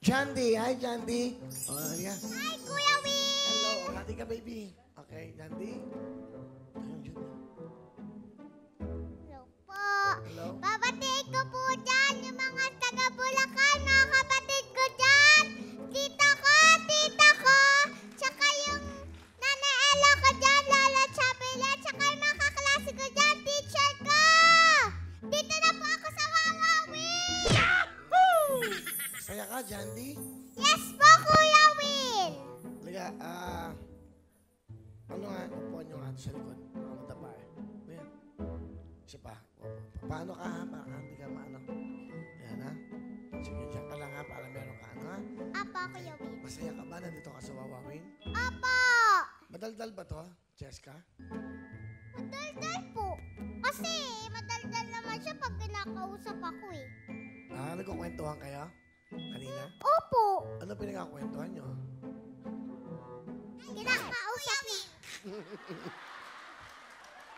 Jandy. Hi, Jandy. Oh, yeah. Hi, Kuya Will! Hello. Hati ka, baby. Okay, Jandy. Ayun, yun. Hello po. Hello. Babatiin ko po dyan yung mga taga Bulacan, mga kapatid ko dyan. Tita ko, tsaka yung Nana Ella ko dyan, Lola Chabela, tsaka yung mga kaklase ko dyan, teacher ko. Dito na po ako sa Wawawin. Saya ka, Jandy? Yes po, Kuya Will. Liga, ano nga, upuan nyo nga sa likod. Makamata pa eh. Ayan. Isa pa. Paano ka ha? Baka hindi ka maano. Ayan ha. Sige, dyan ka lang ha. Para meron ka ano ha. Apo, Kuya Will. Masaya ka ba? Nandito ka sa Wawawin? Apo. Madaldal ba to, Cheska? Madaldal po. Kasi madaldal naman siya pag kinakausap ako eh. Nagkukwentuhan kayo? Kanina? Opo. Ano pinagkakwentuhan nyo? Kinakausap niya.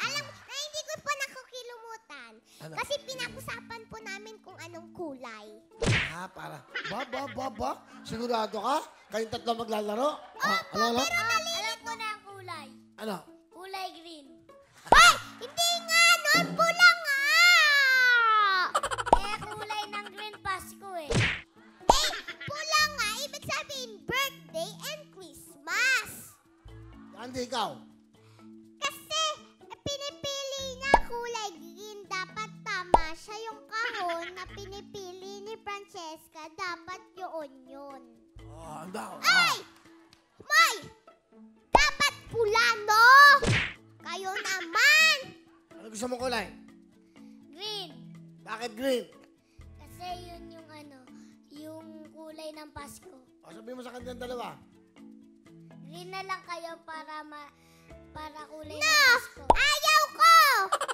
Alam, na hindi ko po nakukilumutan. Ano? Kasi pinag-usapan po namin kung anong kulay. Para. Ba? Sigurado ka? Kayong tatlo maglalaro? Ano? Alam ko na ang kulay. Ano? Kulay green. Ay! Hindi nga! Nun pula nga! Eh, kulay ng green Pasko eh. Eh, pula nga. Ibig sabihin, birthday and Christmas. Andy, ikaw? Kasi pinipili niya kulay green, dapat tama siya yung kahon na pinipili ni Francesca, dapat yun. Ang daw. Ay! May! Dapat pula, no? Kayo naman! Ano gusto mong kulay? Green. Bakit green? Kasi yun yung yung kulay ng Pasko. Sabihin mo sa kanilang dalawa. Green na lang kayo para kulay ng Pasko. Ayaw ko!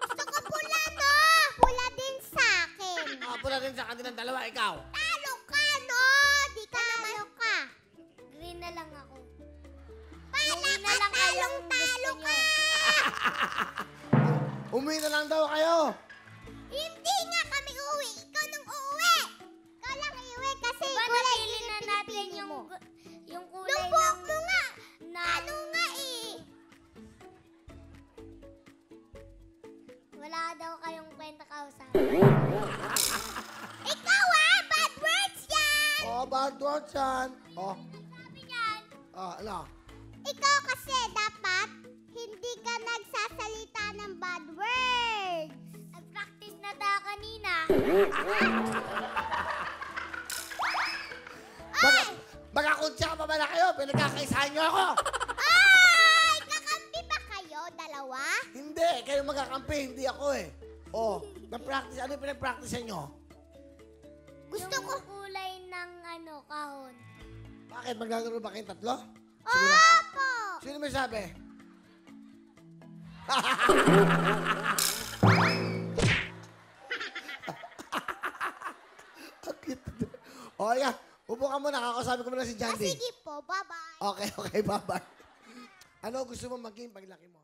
Gusto ko pula, no? Pula din sa akin. Pula rin sa kanilang dalawa, ikaw. Talo ka, no? Di ka naman ka. Green na lang ako. Green na lang kayong talo ka! Umuwi na lang daw kayo. Hindi nga kami uuwi. Ikaw nang uuwi. Ikaw lang iuwi kasi kulay green na natin yung kulay ng... Lumbok mo nga! Ano nga eh? Wala daw kayong kwenta kausap. Ikaw bad words yan! Bad words yan. Sabi niyan, Ano? ikaw kasi dapat hindi ka nagsasalita ng bad words. Nag-practice na tayo kanina. Magkakunsya pa ba na kayo? Pinagkakaisahan nyo ako. Ay! Kakampi ba kayo, dalawa? Hindi, kayo magkakampi, hindi ako eh. Na-practice, ano yung pinag-practice nyo? Gusto ko kulay ng kahon. Bakit? Maglalaro ba kayong tatlo? Opo! Sino may sabi? Yeah. Upo ka muna. Kakasabi ko muna si Jandy. Sige po, bye-bye. Okay, bye-bye. Ano gusto mo maging paglaki mo?